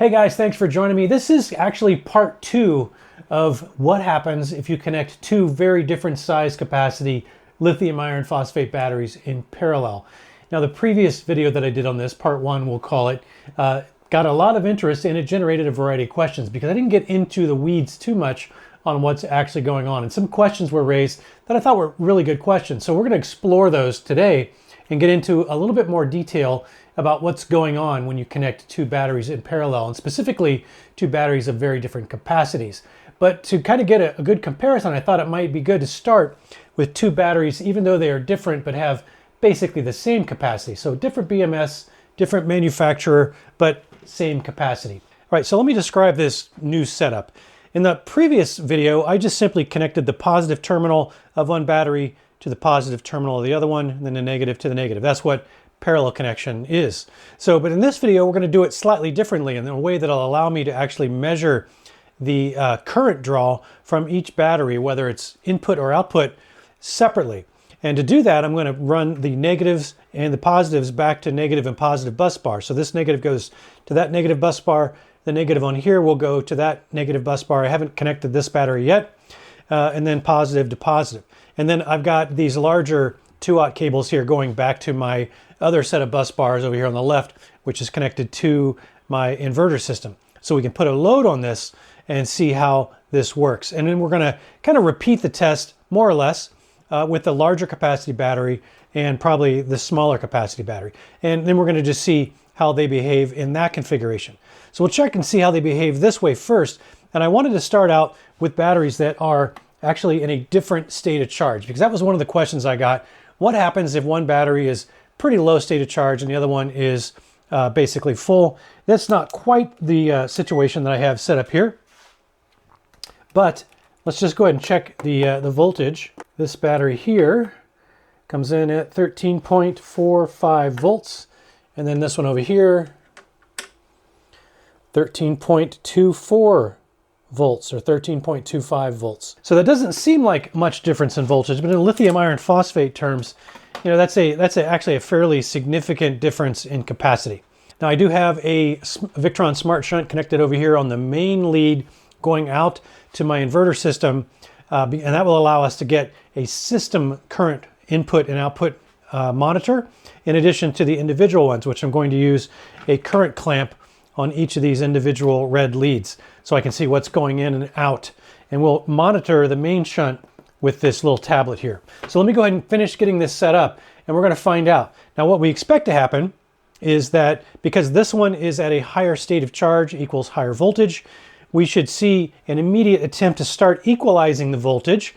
Hey guys, thanks for joining me. This is actually part 2 of what happens if you connect two very different size capacity lithium iron phosphate batteries in parallel. Now the previous video that I did on this, part 1 we'll call it, got a lot of interest and it generated a variety of questions because I didn't get into the weeds too much on what's actually going on. And some questions were raised that I thought were really good questions. So we're going to explore those today and get into a little bit more detail about what's going on when you connect two batteries in parallel, and specifically two batteries of very different capacities. But to kind of get a good comparison, I thought it might be good to start with two batteries, even though they are different, but have basically the same capacity. So different BMS, different manufacturer, but same capacity. All right, so let me describe this new setup. In the previous video, I just simply connected the positive terminal of one battery to the positive terminal of the other one, and then the negative to the negative. That's what parallel connection is. So, but in this video, we're going to do it slightly differently in a way that'll allow me to actually measure the current draw from each battery, whether it's input or output, separately. And to do that, I'm going to run the negatives and the positives back to negative and positive bus bars. So this negative goes to that negative bus bar. The negative on here will go to that negative bus bar. I haven't connected this battery yet. And then positive to positive. And then I've got these larger 2-aught cables here going back to my other set of bus bars over here on the left, which is connected to my inverter system. So we can put a load on this and see how this works. And then we're going to kind of repeat the test more or less with the larger capacity battery and probably the smaller capacity battery. And then we're going to just see how they behave in that configuration. So we'll check and see how they behave this way first. And I wanted to start out with batteries that are actually in a different state of charge, because that was one of the questions I got. What happens if one battery is pretty low state of charge and the other one is basically full? That's not quite the situation that I have set up here. But let's just go ahead and check the voltage. This battery here comes in at 13.45 volts. And then this one over here, 13.24 volts or 13.25 volts. So that doesn't seem like much difference in voltage, but in lithium iron phosphate terms, you know, that's actually a fairly significant difference in capacity. Now I do have a Victron Smart Shunt connected over here on the main lead going out to my inverter system, and that will allow us to get a system current input and output monitor, in addition to the individual ones, which I'm going to use a current clamp on each of these individual red leads so I can see what's going in and out. And we'll monitor the main shunt with this little tablet here. So let me go ahead and finish getting this set up and we're going to find out. Now what we expect to happen is that because this one is at a higher state of charge equals higher voltage, we should see an immediate attempt to start equalizing the voltage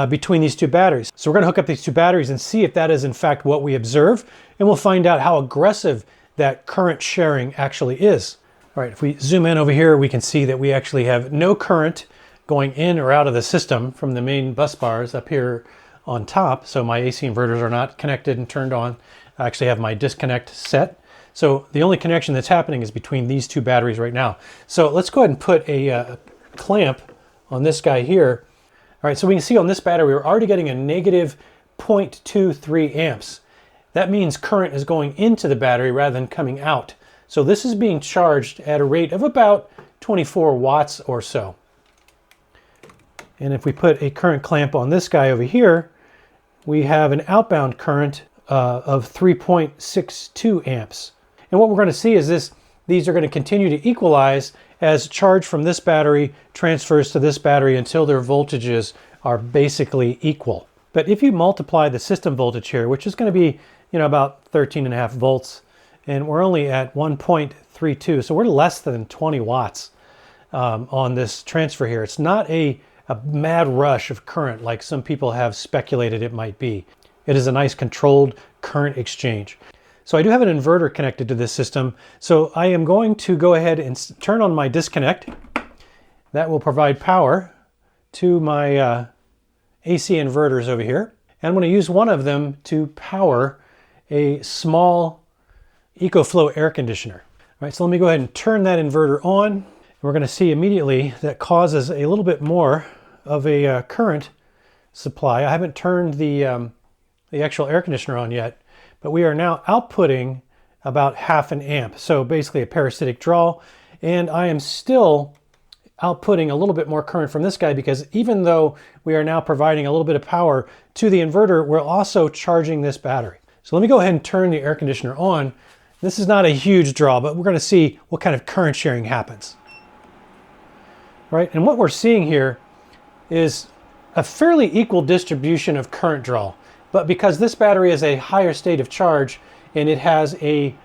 between these two batteries. So we're going to hook up these two batteries and see if that is in fact what we observe, and we'll find out how aggressive that current sharing actually is. All right, if we zoom in over here, we can see that we actually have no current going in or out of the system from the main bus bars up here on top. So my AC inverters are not connected and turned on. I actually have my disconnect set. So the only connection that's happening is between these two batteries right now. So let's go ahead and put a clamp on this guy here. All right, so we can see on this battery, we're already getting a negative 0.23 amps. That means current is going into the battery rather than coming out. So this is being charged at a rate of about 24 watts or so. And if we put a current clamp on this guy over here, we have an outbound current of 3.62 amps. And what we're going to see is these are going to continue to equalize as charge from this battery transfers to this battery until their voltages are basically equal. But if you multiply the system voltage here, which is going to be, you know, about 13.5 volts, and we're only at 1.32, so we're less than 20 watts on this transfer here. It's not a mad rush of current like some people have speculated it might be. It is a nice controlled current exchange. So I do have an inverter connected to this system, so I am going to go ahead and turn on my disconnect. That will provide power to my AC inverters over here. And I'm going to use one of them to power a small EcoFlow air conditioner. All right, so let me go ahead and turn that inverter on. And we're going to see immediately that causes a little bit more of a current supply. I haven't turned the actual air conditioner on yet, but we are now outputting about 0.5 amp. So basically a parasitic draw. And I am still outputting a little bit more current from this guy, because even though we are now providing a little bit of power to the inverter, we're also charging this battery. So let me go ahead and turn the air conditioner on. This is not a huge draw, but we're going to see what kind of current sharing happens. Right? And what we're seeing here is a fairly equal distribution of current draw. But because this battery is a higher state of charge and it has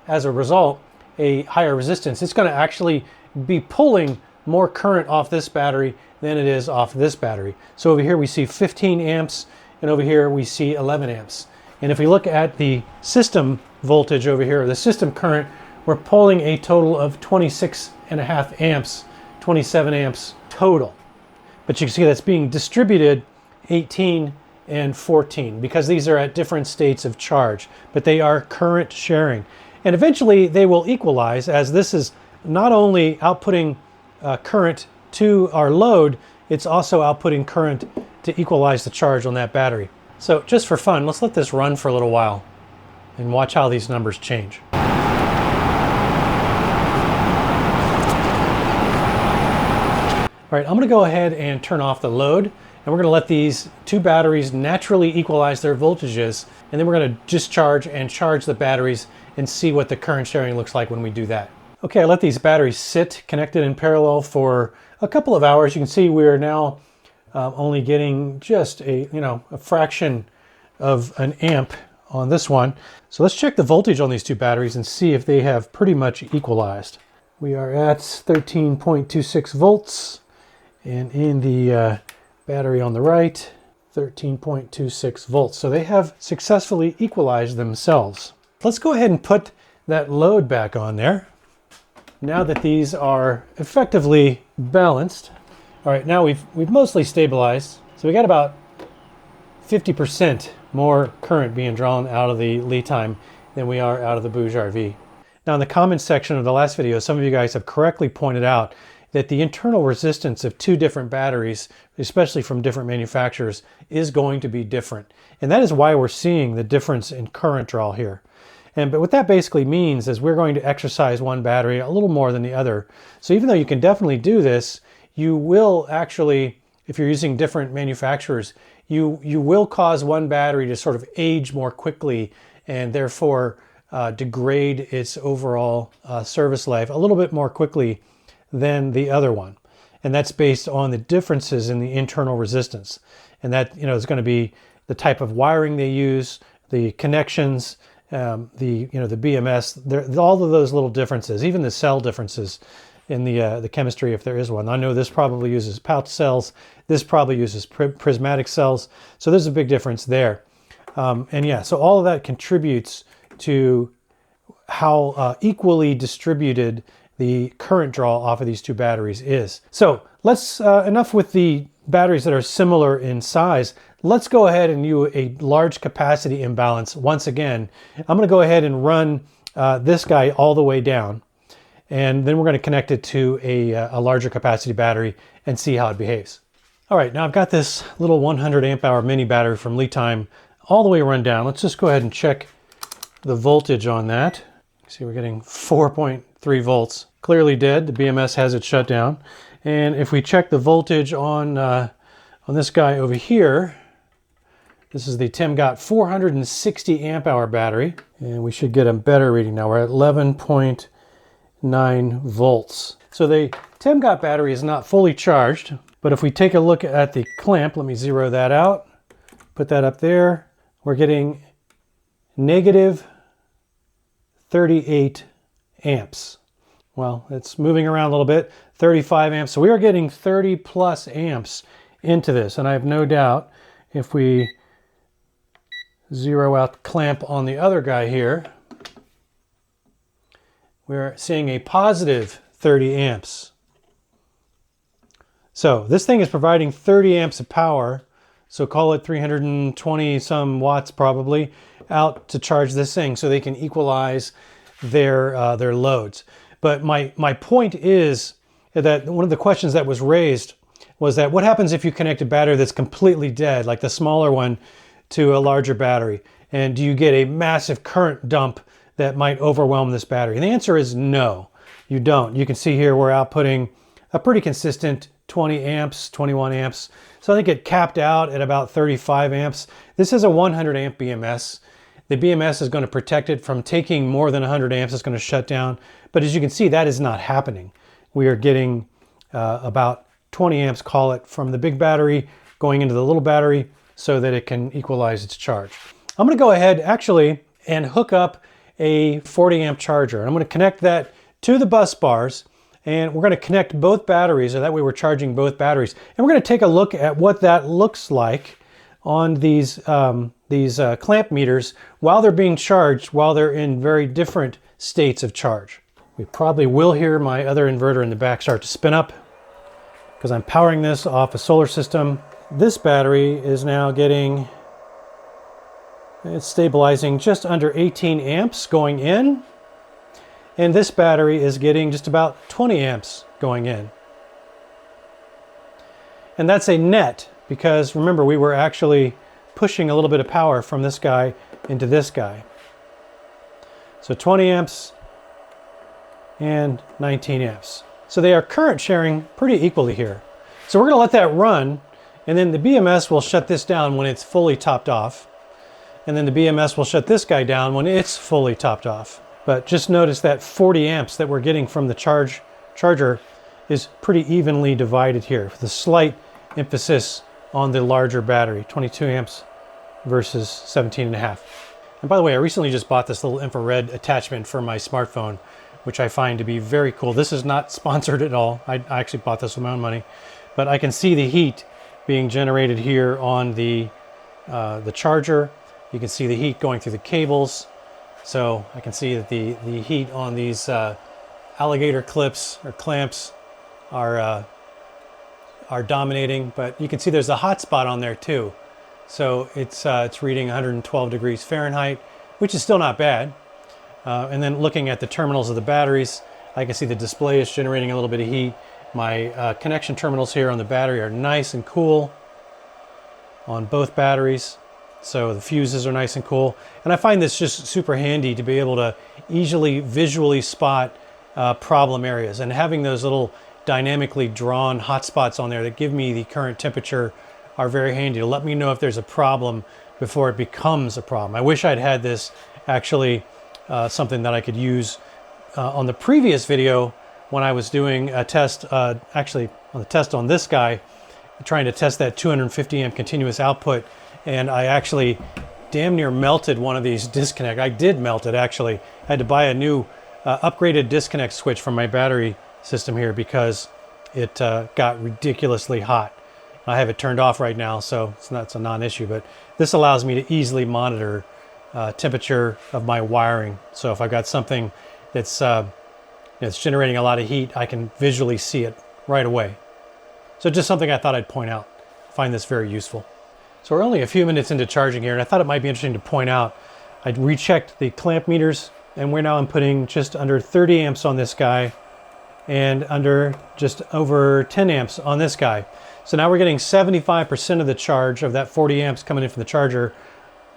as a result, a higher resistance, it's going to actually be pulling more current off this battery than it is off this battery. So over here we see 15 amps and over here we see 11 amps. And if we look at the system voltage over here, the system current, we're pulling a total of 26.5 amps, 27 amps total. But you can see that's being distributed 18 and 14 because these are at different states of charge, but they are current sharing. And eventually they will equalize, as this is not only outputting current to our load, it's also outputting current to equalize the charge on that battery. So just for fun, let's let this run for a little while and watch how these numbers change. All right, I'm going to go ahead and turn off the load, and we're going to let these two batteries naturally equalize their voltages, and then we're going to discharge and charge the batteries and see what the current sharing looks like when we do that. Okay, I let these batteries sit connected in parallel for a couple of hours. You can see we are now only getting just a fraction of an amp on this one. So let's check the voltage on these two batteries and see if they have pretty much equalized. We are at 13.26 volts, and in the battery on the right, 13.26 volts. So they have successfully equalized themselves. Let's go ahead and put that load back on there. Now that these are effectively balanced. All right, now we've mostly stabilized. So we got about 50% more current being drawn out of the LiTime than we are out of the Bouge RV. Now in the comments section of the last video, some of you guys have correctly pointed out that the internal resistance of two different batteries, especially from different manufacturers, is going to be different. And that is why we're seeing the difference in current draw here. But what that basically means is we're going to exercise one battery a little more than the other. So even though you can definitely do this, you will actually, if you're using different manufacturers, you will cause one battery to sort of age more quickly and therefore degrade its overall service life a little bit more quickly than the other one. And that's based on the differences in the internal resistance. And that is going to be the type of wiring they use, the connections, the BMS, all of those little differences, even the cell differences in the chemistry, if there is one. I know this probably uses pouch cells. This probably uses prismatic cells. So there's a big difference there. And yeah, so all of that contributes to how equally distributed the current draw off of these two batteries is. So let's, enough with the batteries that are similar in size. Let's go ahead and do a large capacity imbalance once again. I'm going to go ahead and run this guy all the way down, and then we're going to connect it to a larger capacity battery and see how it behaves. All right, now I've got this little 100 amp hour mini battery from LiTime all the way run down. Let's just go ahead and check the voltage on that. See, we're getting 4.3 volts. Clearly dead. The BMS has it shut down. And if we check the voltage on this guy over here, this is the TEMGOT 460 amp hour battery, and we should get a better reading now. We're at 11.9 volts. So the TEMGOT battery is not fully charged, but if we take a look at the clamp, let me zero that out, put that up there, we're getting negative 38 amps. Well, it's moving around a little bit, 35 amps. So we are getting 30 plus amps into this. And I have no doubt if we zero out the clamp on the other guy here, we're seeing a positive 30 amps. So this thing is providing 30 amps of power. So call it 320 some watts probably out to charge this thing so they can equalize their loads. But my point is that one of the questions that was raised was that what happens if you connect a battery that's completely dead, like the smaller one, to a larger battery? And do you get a massive current dump that might overwhelm this battery? And the answer is no. you don't. You can see here we're outputting a pretty consistent 20 amps, 21 amps. So I think it capped out at about 35 amps. This is a 100 amp BMS. The BMS is going to protect it from taking more than 100 amps. It's going to shut down. But as you can see, that is not happening. We are getting about 20 amps, call it, from the big battery going into the little battery so that it can equalize its charge. I'm going to go ahead actually and hook up a 40 amp charger. I'm going to connect that to the bus bars, and we're going to connect both batteries, so that way we're charging both batteries. And we're going to take a look at what that looks like on these clamp meters while they're being charged, while they're in very different states of charge. We probably will hear my other inverter in the back start to spin up because I'm powering this off a solar system. This battery is now getting, it's stabilizing just under 18 amps going in. And this battery is getting just about 20 amps going in. And that's a net, because remember, we were actually pushing a little bit of power from this guy into this guy. So 20 amps and 19 amps. So they are current sharing pretty equally here. So we're going to let that run, and then the BMS will shut this down when it's fully topped off. And then the BMS will shut this guy down when it's fully topped off. But just notice that 40 amps that we're getting from the charger is pretty evenly divided here, with a slight emphasis on the larger battery, 22 amps versus 17.5. And by the way, I recently just bought this little infrared attachment for my smartphone, which I find to be very cool. This is not sponsored at all. I actually bought this with my own money, but I can see the heat being generated here on the charger. You can see the heat going through the cables. So I can see that the heat on these alligator clips or clamps are dominating, but you can see there's a hot spot on there too. So it's reading 112 degrees Fahrenheit, which is still not bad. And then looking at the terminals of the batteries, I can see the display is generating a little bit of heat. My connection terminals here on the battery are nice and cool on both batteries. So the fuses are nice and cool. And I find this just super handy to be able to easily visually spot problem areas. And having those little dynamically drawn hotspots on there that give me the current temperature are very handy to let me know if there's a problem before it becomes a problem. I wish I'd had this actually something that I could use on the previous video when I was doing a test, actually on the test on this guy, trying to test that 250 amp continuous output. And I actually damn near melted one of these disconnect. I did melt it actually. I had to buy a new upgraded disconnect switch from my battery system here because it got ridiculously hot. I have it turned off right now, so it's a non-issue, but this allows me to easily monitor temperature of my wiring. So if I've got something that's generating a lot of heat, I can visually see it right away. So just something I thought I'd point out. I find this very useful. So we're only a few minutes into charging here, and I thought it might be interesting to point out, I rechecked the clamp meters, and we're now inputting just under 30 amps on this guy, and under just over 10 amps on this guy. So now we're getting 75% of the charge of that 40 amps coming in from the charger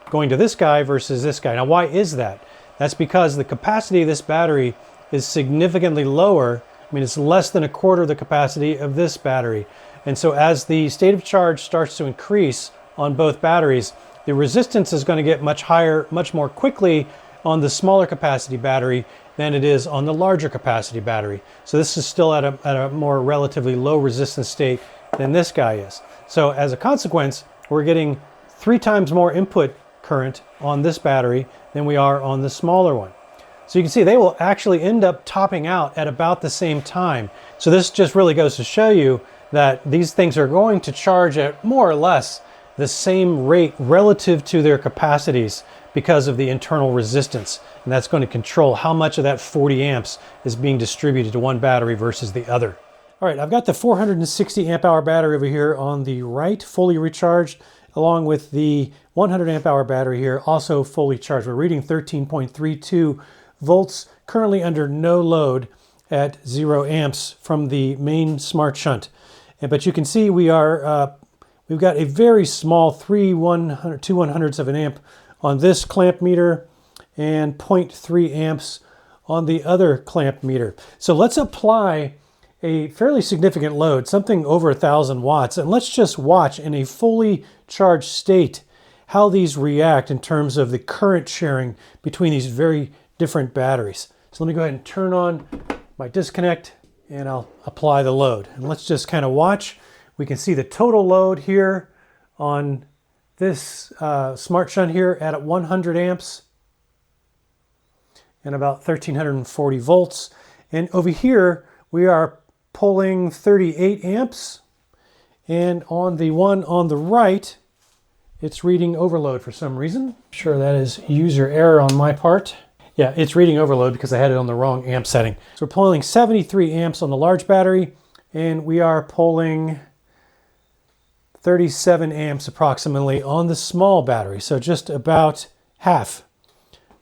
going to this guy versus this guy. Now why is that? That's because the capacity of this battery is significantly lower. I mean, it's less than a quarter of the capacity of this battery. And so as the state of charge starts to increase on both batteries, the resistance is going to get much higher, much more quickly on the smaller capacity battery than it is on the larger capacity battery. So this is still at a more relatively low resistance state than this guy is. So as a consequence, we're getting 3 times more input current on this battery than we are on the smaller one. So you can see they will actually end up topping out at about the same time. So this just really goes to show you that these things are going to charge at more or less the same rate relative to their capacities because of the internal resistance. And that's going to control how much of that 40 amps is being distributed to one battery versus the other. All right, I've got the 460 amp hour battery over here on the right, fully recharged, along with the 100 amp hour battery here, also fully charged. We're reading 13.32 volts, currently under no load at 0 amps from the main smart shunt. But you can see we are, we've got a very small 2 100ths of an amp on this clamp meter and 0.3 amps on the other clamp meter. So let's apply a fairly significant load, something over 1,000 watts, and let's just watch in a fully charged state how these react in terms of the current sharing between these very different batteries. So let me go ahead and turn on my disconnect and I'll apply the load. And let's just kind of watch. We can see the total load here on this smart shunt here at 100 amps and about 1340 volts. And over here, we are pulling 38 amps. And on the one on the right, it's reading overload for some reason. Sure, that is user error on my part. Yeah, it's reading overload because I had it on the wrong amp setting. So we're pulling 73 amps on the large battery, and we are pulling 37 amps approximately on the small battery. So just about half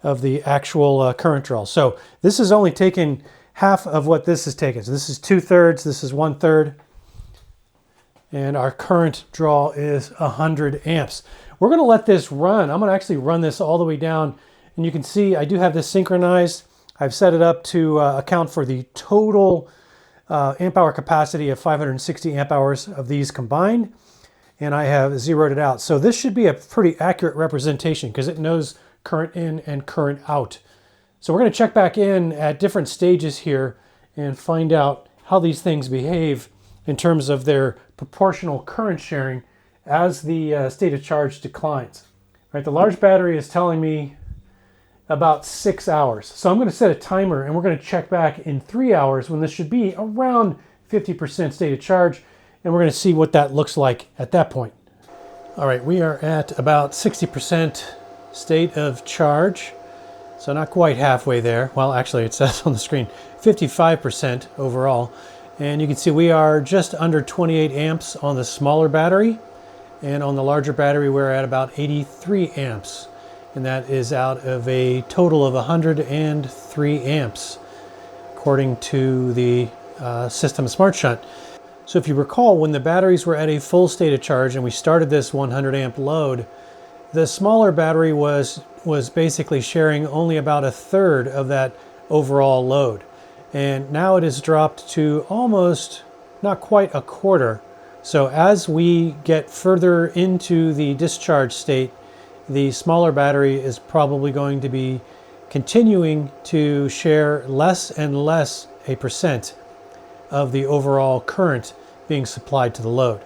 of the actual current draw. So this is only taken half of what this is taken. So this is 2/3, this is 1/3. And our current draw is 100 amps. We're gonna let this run. I'm gonna actually run this all the way down. And you can see I do have this synchronized. I've set it up to account for the total amp hour capacity of 560 amp hours of these combined. And I have zeroed it out. So this should be a pretty accurate representation because it knows current in and current out. So we're going to check back in at different stages here and find out how these things behave in terms of their proportional current sharing as the state of charge declines. Right, the large battery is telling me about 6 hours. So I'm going to set a timer and we're going to check back in 3 hours when this should be around 50% state of charge. And we're going to see what that looks like at that point. All right, we are at about 60% state of charge. So not quite halfway there. Well, actually it says on the screen 55% overall. And you can see we are just under 28 amps on the smaller battery. And on the larger battery, we're at about 83 amps. And that is out of a total of 103 amps, according to the system smart shunt. So if you recall, when the batteries were at a full state of charge and we started this 100 amp load, the smaller battery was basically sharing only about 1/3 of that overall load. And now it has dropped to almost, not quite a quarter. So as we get further into the discharge state, the smaller battery is probably going to be continuing to share less and less a percent of the overall current being supplied to the load.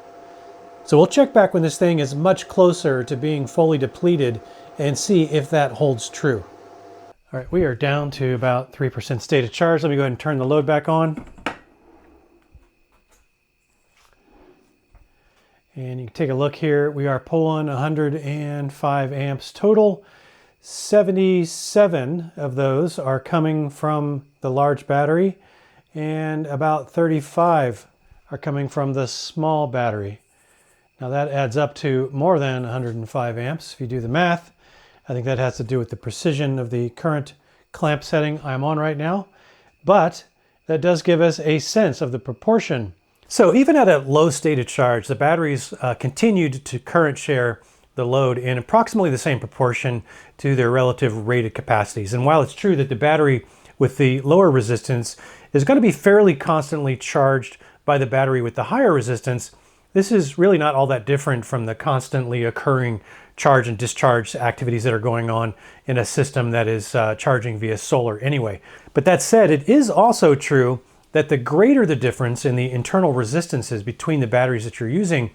So we'll check back when this thing is much closer to being fully depleted and see if that holds true. All right, we are down to about 3% state of charge. Let me go ahead and turn the load back on. And you can take a look here. We are pulling 105 amps total. 77 of those are coming from the large battery, and about 35 are coming from the small battery. Now that adds up to more than 105 amps. If you do the math, I think that has to do with the precision of the current clamp setting I'm on right now. But that does give us a sense of the proportion. So even at a low state of charge, the batteries continued to current share the load in approximately the same proportion to their relative rated capacities. And while it's true that the battery with the lower resistance is going to be fairly constantly charged by the battery with the higher resistance, this is really not all that different from the constantly occurring charge and discharge activities that are going on in a system that is charging via solar anyway. But that said, it is also true that the greater the difference in the internal resistances between the batteries that you're using,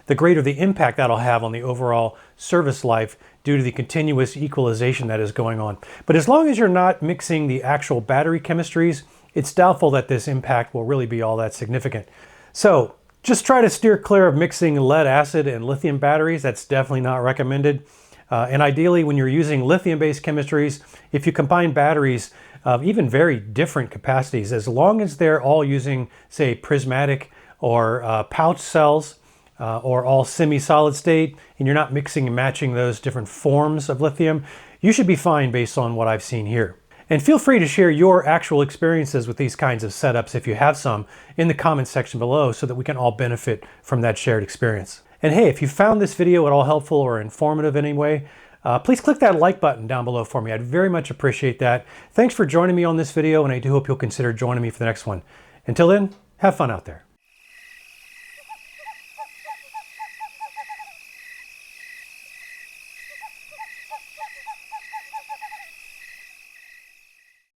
the greater the impact that'll have on the overall service life due to the continuous equalization that is going on. But as long as you're not mixing the actual battery chemistries, it's doubtful that this impact will really be all that significant. So just try to steer clear of mixing lead acid and lithium batteries. That's definitely not recommended. And ideally, when you're using lithium-based chemistries, if you combine batteries of even very different capacities, as long as they're all using, say, prismatic or pouch cells, or all semi-solid state, and you're not mixing and matching those different forms of lithium, you should be fine based on what I've seen here. And feel free to share your actual experiences with these kinds of setups, if you have some, in the comments section below so that we can all benefit from that shared experience. And hey, if you found this video at all helpful or informative in any way, please click that like button down below for me. I'd very much appreciate that. Thanks for joining me on this video, and I do hope you'll consider joining me for the next one. Until then, have fun out there.